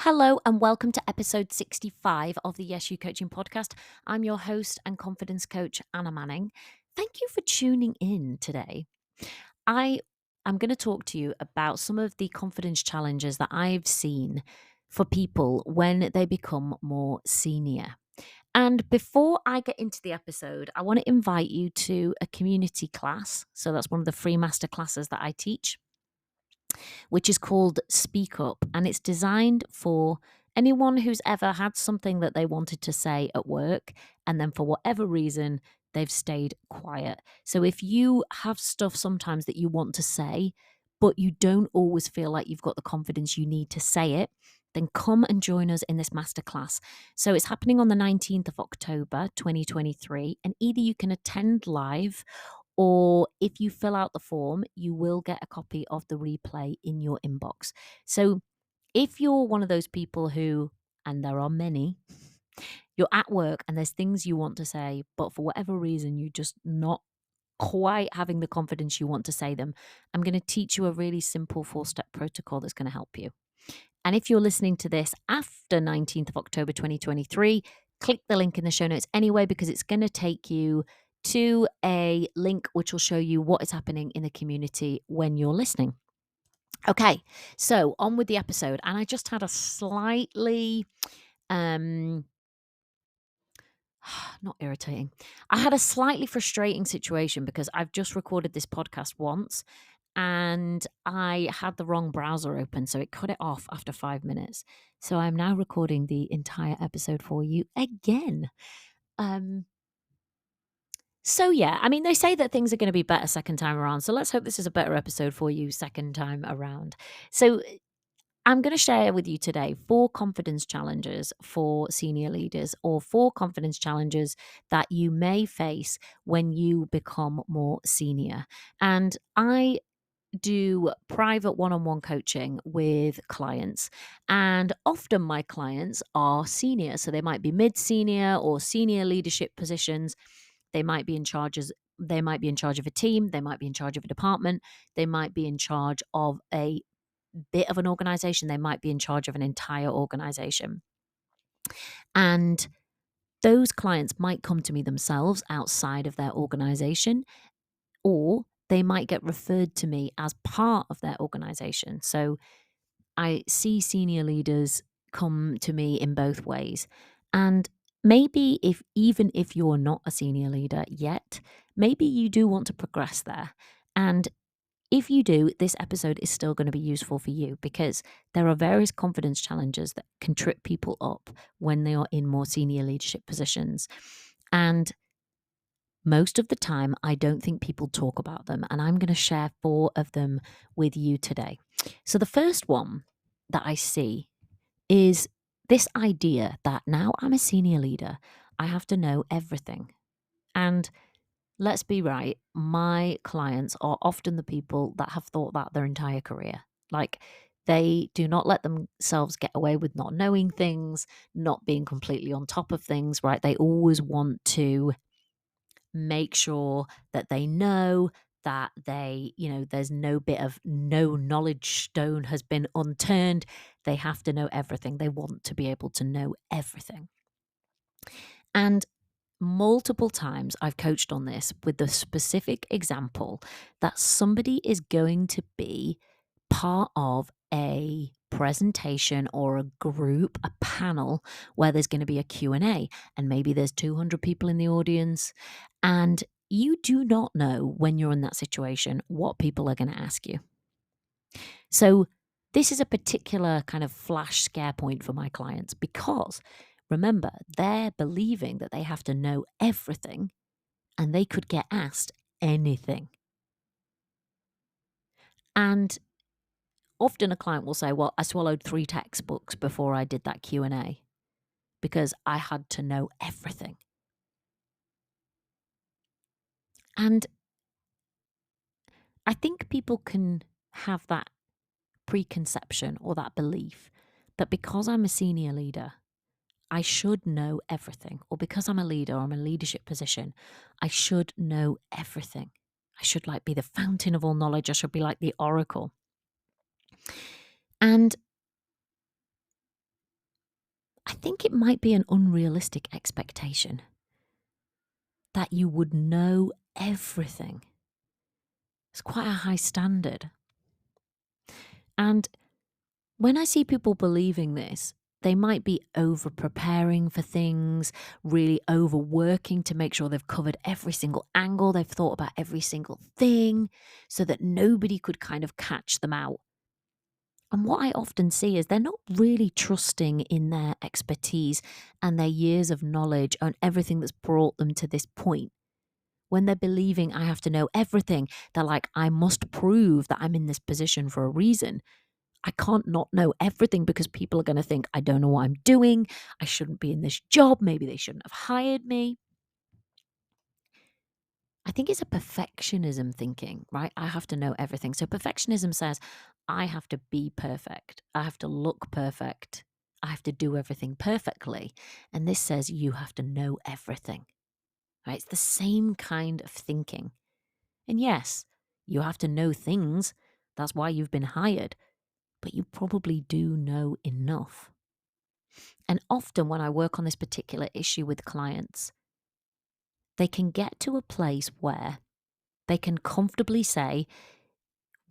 Hello and welcome to episode 65 of the Yes You Coaching podcast. I'm your host and confidence coach, Anna Manning. Thank you for tuning in today. I am going to talk to you about some of the confidence challenges that I've seen for people when they become more senior. And before I get into the episode, I want to invite you to a community class. So that's one of the free master classes that I teach, which is called Speak Up. And it's designed for anyone who's ever had something that they wanted to say at work, and then for whatever reason, they've stayed quiet. So if you have stuff sometimes that you want to say, but you don't always feel like you've got the confidence you need to say it, then come and join us in this masterclass. So it's happening on the 19th of October, 2023, and either you can attend live, or if you fill out the form, you will get a copy of the replay in your inbox. So if you're one of those people who, and there are many, you're at work and there's things you want to say, but for whatever reason, you're just not quite having the confidence you want to say them, I'm going to teach you a really simple 4-step protocol that's going to help you. And if you're listening to this after 19th of October 2023, click the link in the show notes anyway, because it's going to take you to a link which will show you what is happening in the community when you're listening. Okay, so on with the episode. And I just had a slightly, not irritating. I had a slightly frustrating situation because I've just recorded this podcast once and I had the wrong browser open, so it cut it off after 5 minutes. So I'm now recording the entire episode for you again. So yeah, I mean, they say that things are going to be better second time around. So let's hope this is a better episode for you second time around. So I'm going to share with you today 4 confidence challenges for senior leaders, or 4 confidence challenges that you may face when you become more senior. And I do private one-on-one coaching with clients, and often my clients are senior, so they might be mid-senior or senior leadership positions. They might be in charge as they might be in charge of a team, they might be in charge of a department, they might be in charge of a bit of an organization, they might be in charge of an entire organization. And those clients might come to me themselves outside of their organization, or they might get referred to me as part of their organization. So I see senior leaders come to me in both ways. And maybe even if you're not a senior leader yet, maybe you do want to progress there. And if you do, this episode is still going to be useful for you, because there are various confidence challenges that can trip people up when they are in more senior leadership positions. And most of the time, I don't think people talk about them. And I'm going to share 4 of them with you today. So the first one that I see is this idea that now I'm a senior leader, I have to know everything. And let's be right, my clients are often the people that have thought that their entire career. Like, they do not let themselves get away with not knowing things, not being completely on top of things, right? They always want to make sure that they know, that there's no bit of no knowledge stone has been unturned. They have to know everything. They want to be able to know everything. And multiple times I've coached on this with the specific example that somebody is going to be part of a presentation or a group, a panel, where there's going to be a Q&A, and maybe there's 200 people in the audience, and you do not know when you're in that situation what people are going to ask you. So this is a particular kind of flash scare point for my clients, because remember, they're believing that they have to know everything and they could get asked anything. And often a client will say, well, I swallowed 3 textbooks before I did that Q&A because I had to know everything. And I think people can have that preconception or that belief that because I'm a senior leader, I should know everything, or because I'm a leader or I'm in a leadership position, I should know everything. I should be the fountain of all knowledge. I should be like the oracle. And think it might be an unrealistic expectation that you would know everything. It's quite a high standard. And when I see people believing this, they might be over preparing for things, really overworking to make sure they've covered every single angle, they've thought about every single thing so that nobody could kind of catch them out. And what I often see is they're not really trusting in their expertise and their years of knowledge and everything that's brought them to this point. When they're believing I have to know everything, they're like, I must prove that I'm in this position for a reason. I can't not know everything because people are going to think I don't know what I'm doing. I shouldn't be in this job. Maybe they shouldn't have hired me. I think it's a perfectionism thinking, right? I have to know everything. So perfectionism says I have to be perfect. I have to look perfect. I have to do everything perfectly. And this says you have to know everything, right? It's the same kind of thinking. And yes, you have to know things. That's why you've been hired. But you probably do know enough. And often when I work on this particular issue with clients, they can get to a place where they can comfortably say,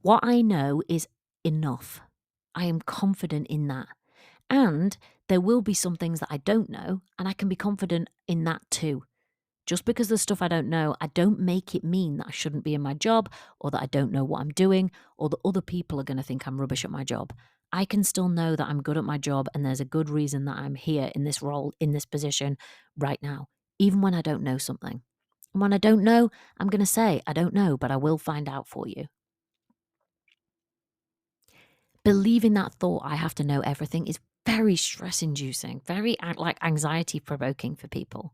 what I know is enough. I am confident in that. And there will be some things that I don't know, and I can be confident in that too. Just because there's stuff I don't know, I don't make it mean that I shouldn't be in my job or that I don't know what I'm doing or that other people are going to think I'm rubbish at my job. I can still know that I'm good at my job and there's a good reason that I'm here in this role, in this position right now, even when I don't know something. And when I don't know, I'm going to say, I don't know, but I will find out for you. Believing that thought, I have to know everything, is very stress inducing, very like anxiety provoking for people.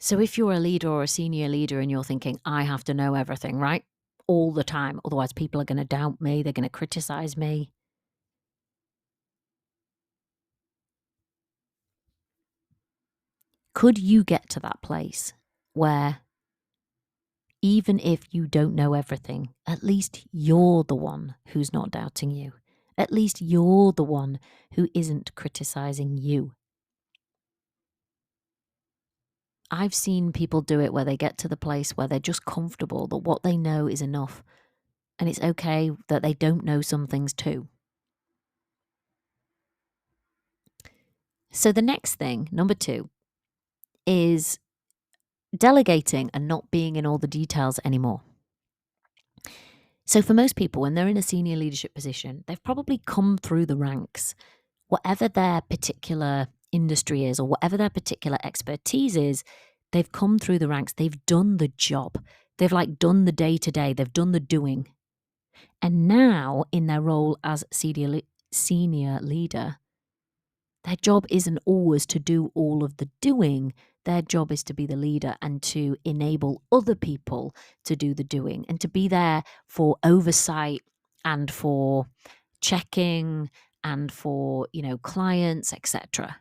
So if you're a leader or a senior leader and you're thinking, I have to know everything, right? All the time. Otherwise, people are going to doubt me. They're going to criticize me. Could you get to that place where even if you don't know everything, at least you're the one who's not doubting you? At least you're the one who isn't criticizing you. I've seen people do it where they get to the place where they're just comfortable that what they know is enough. And it's okay that they don't know some things too. So the next thing, number 2, is delegating and not being in all the details anymore. So for most people, when they're in a senior leadership position, they've probably come through the ranks. Whatever their particular industry is or whatever their particular expertise is, they've come through the ranks. They've done the job. They've like done the day-to-day. They've done the doing. And now in their role as senior leader, their job isn't always to do all of the doing. Their job is to be the leader and to enable other people to do the doing and to be there for oversight and for checking and for, clients, etc.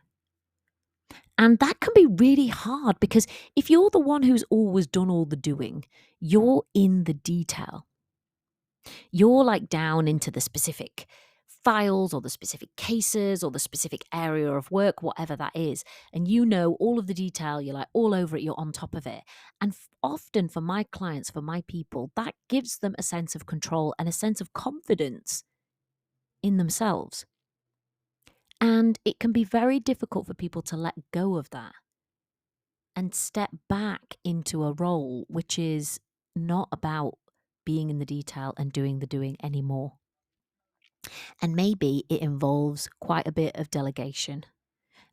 And that can be really hard because if you're the one who's always done all the doing, you're in the detail. You're like down into the specific files or the specific cases or the specific area of work, whatever that is. And you know all of the detail, you're like all over it, you're on top of it. And often for my clients, for my people, that gives them a sense of control and a sense of confidence in themselves. And it can be very difficult for people to let go of that and step back into a role which is not about being in the detail and doing the doing anymore. And maybe it involves quite a bit of delegation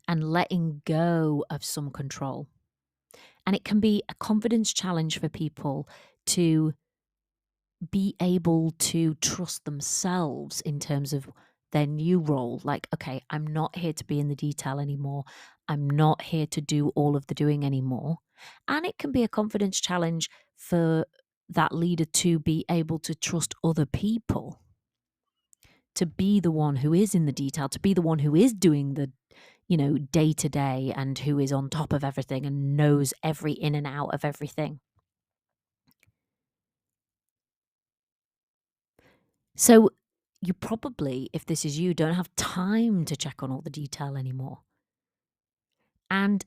and letting go of some control. And it can be a confidence challenge for people to be able to trust themselves in terms of their new role. Like, okay, I'm not here to be in the detail anymore. I'm not here to do all of the doing anymore. And it can be a confidence challenge for that leader to be able to trust other people, to be the one who is in the detail, to be the one who is doing the, day to day and who is on top of everything and knows every in and out of everything. So you probably, if this is you, don't have time to check on all the detail anymore. And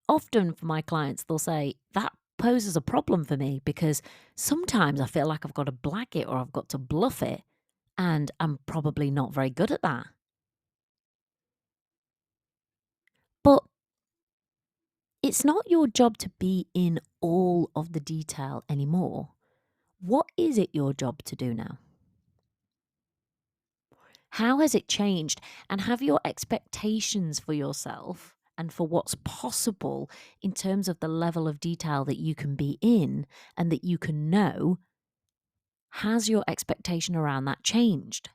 often for my clients, they'll say, that poses a problem for me because sometimes I feel like I've got to blag it or I've got to bluff it. And I'm probably not very good at that. But it's not your job to be in all of the detail anymore. What is it your job to do now? How has it changed? And have your expectations for yourself and for what's possible in terms of the level of detail that you can be in and that you can know, has your expectation around that changed?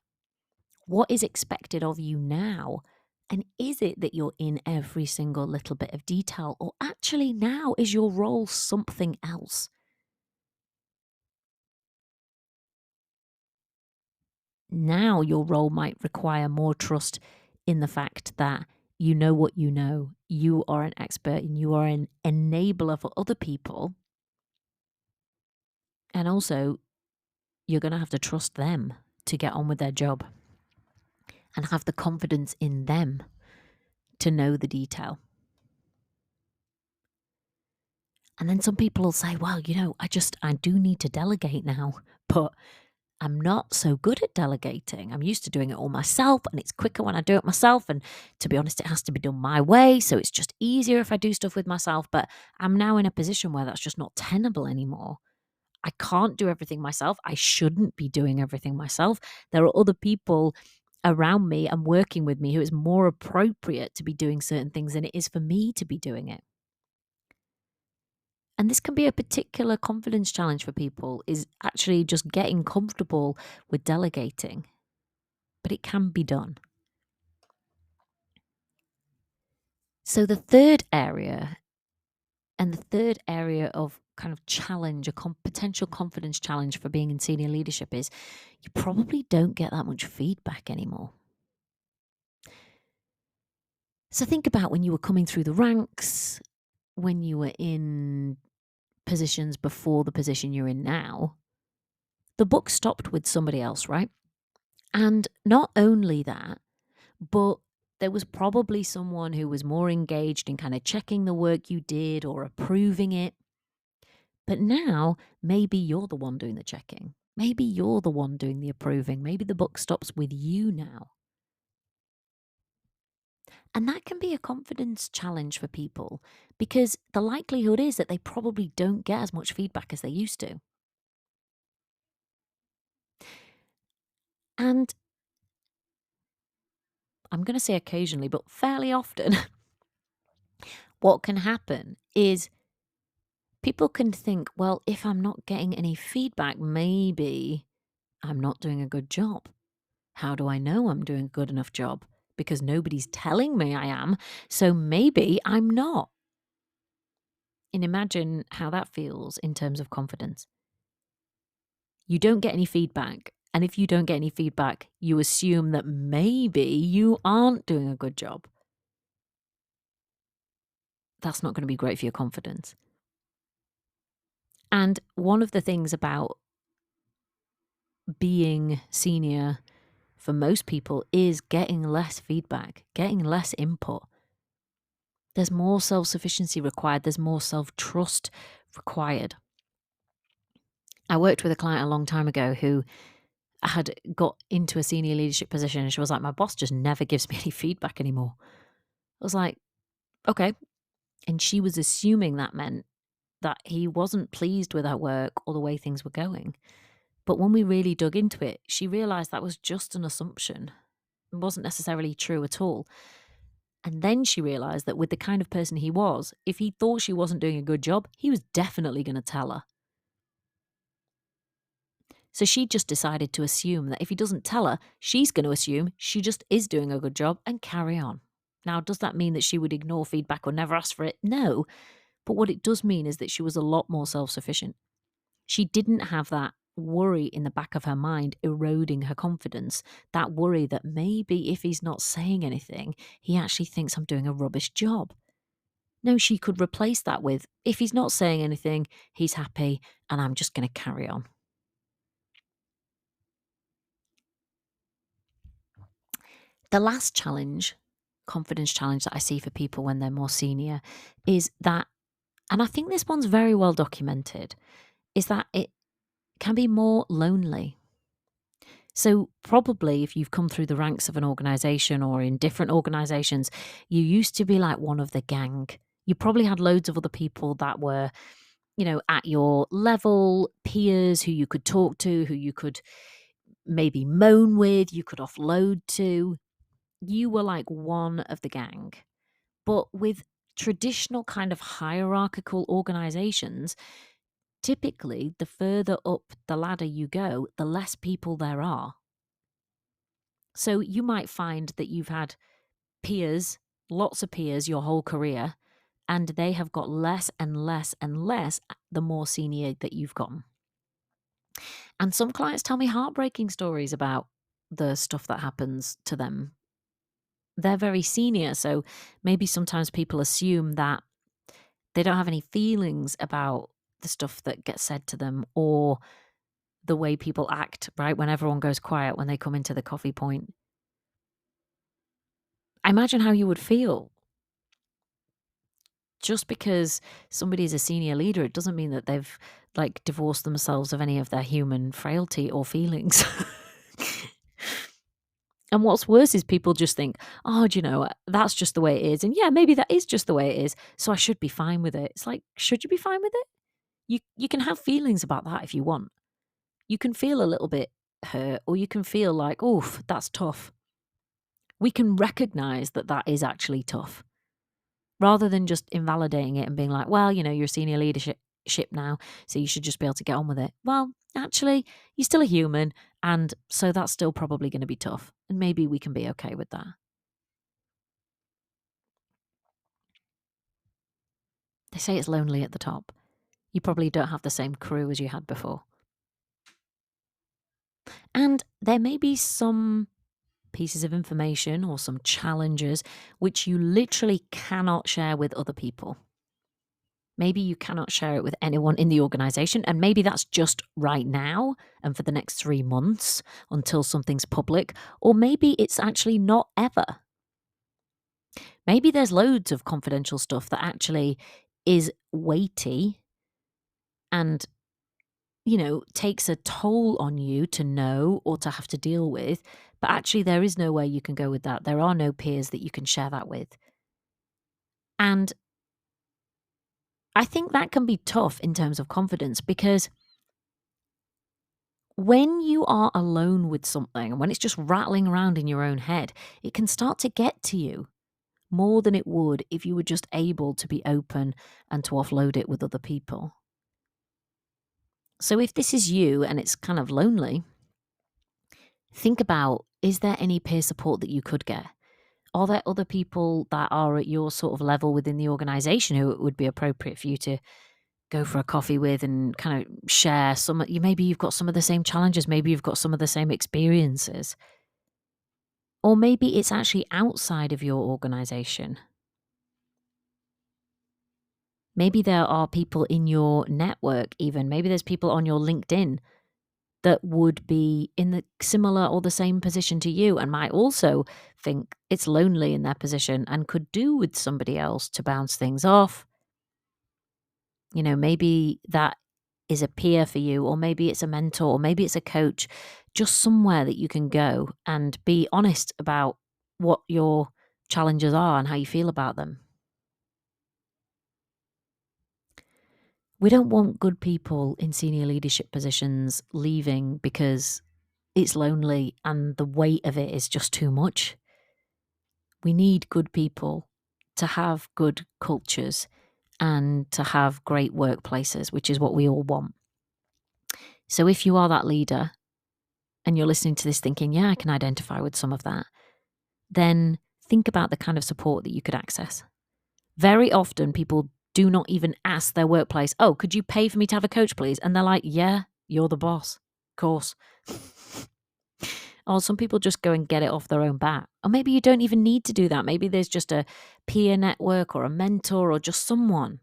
What is expected of you now? And is it that you're in every single little bit of detail? Or actually, now is your role something else? Now, your role might require more trust in the fact that you know what you know, you are an expert, and you are an enabler for other people. And also, you're going to have to trust them to get on with their job and have the confidence in them to know the detail. And then some people will say, well, I do need to delegate now, but I'm not so good at delegating. I'm used to doing it all myself and it's quicker when I do it myself. And to be honest, it has to be done my way. So it's just easier if I do stuff with myself. But I'm now in a position where that's just not tenable anymore. I can't do everything myself. I shouldn't be doing everything myself. There are other people around me and working with me who is more appropriate to be doing certain things than it is for me to be doing it. And this can be a particular confidence challenge for people, is actually just getting comfortable with delegating, but it can be done. So the third area, and the third area of kind of challenge, a potential confidence challenge for being in senior leadership, is you probably don't get that much feedback anymore. So think about when you were coming through the ranks, when you were in positions before the position you're in now. The book stopped with somebody else, right? And not only that, but there was probably someone who was more engaged in kind of checking the work you did or approving it. But now, maybe you're the one doing the checking. Maybe you're the one doing the approving. Maybe the book stops with you now. And that can be a confidence challenge for people because the likelihood is that they probably don't get as much feedback as they used to. And I'm going to say occasionally, but fairly often, what can happen is people can think, well, if I'm not getting any feedback, maybe I'm not doing a good job. How do I know I'm doing a good enough job? Because nobody's telling me I am, so maybe I'm not. And imagine how that feels in terms of confidence. You don't get any feedback. And if you don't get any feedback, you assume that maybe you aren't doing a good job. That's not going to be great for your confidence. And one of the things about being senior for most people is getting less feedback, getting less input. There's more self-sufficiency required. There's more self-trust required. I worked with a client a long time ago who had got into a senior leadership position and she was like, my boss just never gives me any feedback anymore. I was like, okay. And she was assuming that meant that he wasn't pleased with her work or the way things were going. But when we really dug into it, she realized that was just an assumption. It wasn't necessarily true at all. And then she realized that with the kind of person he was, if he thought she wasn't doing a good job, he was definitely going to tell her. So she just decided to assume that if he doesn't tell her, she's going to assume she just is doing a good job and carry on. Now, does that mean that she would ignore feedback or never ask for it? No. But what it does mean is that she was a lot more self-sufficient. She didn't have that worry in the back of her mind eroding her confidence, that worry that maybe if he's not saying anything, he actually thinks I'm doing a rubbish job. No, she could replace that with, if he's not saying anything, he's happy and I'm just going to carry on. The last challenge, confidence challenge that I see for people when they're more senior is that, and I think this one's very well documented, is that it can be more lonely. So, probably if you've come through the ranks of an organization or in different organizations, you used to be like one of the gang. You probably had loads of other people that were, at your level, peers who you could talk to, who you could maybe moan with, you could offload to. You were like one of the gang. But with traditional kind of hierarchical organizations, typically the further up the ladder you go, the less people there are. So you might find that you've had peers, lots of peers your whole career, and they have got less and less and less the more senior that you've gotten. And some clients tell me heartbreaking stories about the stuff that happens to them. They're very senior, so maybe sometimes people assume that they don't have any feelings about the stuff that gets said to them or the way people act, right? When everyone goes quiet when they come into the coffee point. I imagine how you would feel. Just because somebody is a senior leader, it doesn't mean that they've like divorced themselves of any of their human frailty or feelings. And what's worse is people just think, oh, do you know, that's just the way it is. And yeah, maybe that is just the way it is. So I should be fine with it. It's like, should you be fine with it? You can have feelings about that if you want. You can feel a little bit hurt, or you can feel like, oof, that's tough. We can recognize that that is actually tough, rather than just invalidating it and being like, well, you're senior leadership now, so you should just be able to get on with it. Well, actually, you're still a human, and so that's still probably going to be tough, and maybe we can be okay with that. They say it's lonely at the top. You probably don't have the same crew as you had before. And there may be some pieces of information or some challenges which you literally cannot share with other people. Maybe you cannot share it with anyone in the organization, and maybe that's just right now and for the next 3 months until something's public, or maybe it's actually not ever. Maybe there's loads of confidential stuff that actually is weighty and takes a toll on you to know or to have to deal with, but actually there is nowhere you can go with that. There are no peers that you can share that with. And I think that can be tough in terms of confidence, because when you are alone with something and when it's just rattling around in your own head, it can start to get to you more than it would if you were just able to be open and to offload it with other people. So if this is you and it's kind of lonely, think about, is there any peer support that you could get? Are there other people that are at your sort of level within the organization who it would be appropriate for you to go for a coffee with and kind of share some? Maybe you've got some of the same challenges, maybe you've got some of the same experiences, or maybe it's actually outside of your organization. Maybe there are people in your network, even maybe there's people on your LinkedIn that would be in the similar or the same position to you and might also think it's lonely in their position and could do with somebody else to bounce things off. Maybe that is a peer for you, or maybe it's a mentor, or maybe it's a coach, just somewhere that you can go and be honest about what your challenges are and how you feel about them. We don't want good people in senior leadership positions leaving because it's lonely and the weight of it is just too much. We need good people to have good cultures and to have great workplaces, which is what we all want. So if you are that leader and you're listening to this thinking, yeah, I can identify with some of that, then think about the kind of support that you could access. Very often people do not even ask their workplace, oh, could you pay for me to have a coach, please? And they're like, yeah, you're the boss. Of course. Or some people just go and get it off their own bat. Or maybe you don't even need to do that. Maybe there's just a peer network or a mentor or just someone.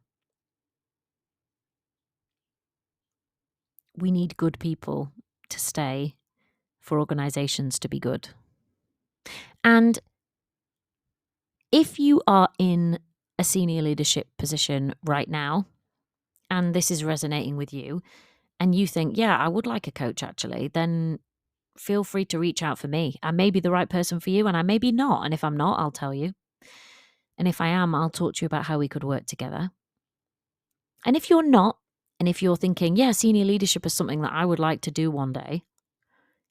We need good people to stay for organizations to be good. And if you are in a senior leadership position right now, and this is resonating with you, and you think, yeah, I would like a coach actually, then feel free to reach out for me. I may be the right person for you, and I may be not. And if I'm not, I'll tell you. And if I am, I'll talk to you about how we could work together. And if you're not, and if you're thinking, yeah, senior leadership is something that I would like to do one day,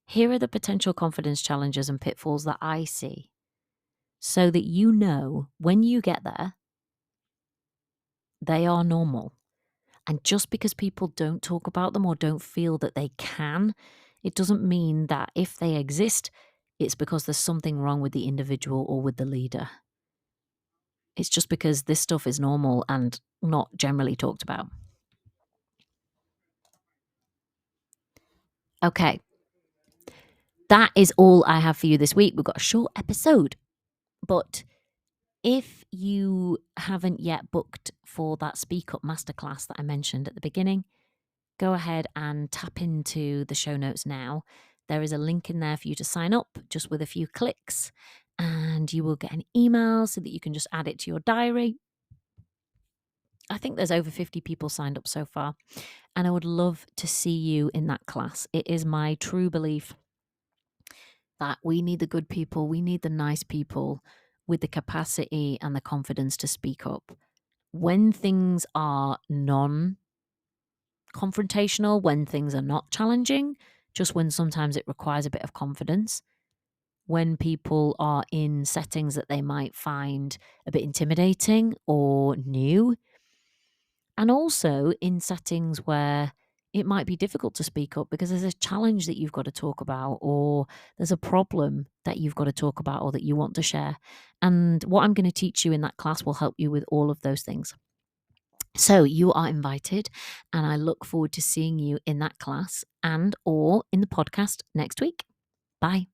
here are the potential confidence challenges and pitfalls that I see so that you know when you get there, they are normal. And just because people don't talk about them or don't feel that they can, it doesn't mean that if they exist, it's because there's something wrong with the individual or with the leader. It's just because this stuff is normal and not generally talked about. Okay, that is all I have for you this week. We've got a short episode, but if you haven't yet booked for that Speak Up Masterclass that I mentioned at the beginning, go ahead and tap into the show notes now. There is a link in there for you to sign up just with a few clicks, and you will get an email so that you can just add it to your diary. I think there's over 50 people signed up so far, and I would love to see you in that class. It is my true belief that we need the good people, we need the nice people with the capacity and the confidence to speak up. When things are non-confrontational, when things are not challenging, just when sometimes it requires a bit of confidence, when people are in settings that they might find a bit intimidating or new, and also in settings where it might be difficult to speak up because there's a challenge that you've got to talk about, or there's a problem that you've got to talk about or that you want to share. And what I'm going to teach you in that class will help you with all of those things. So you are invited, and I look forward to seeing you in that class and or in the podcast next week. Bye.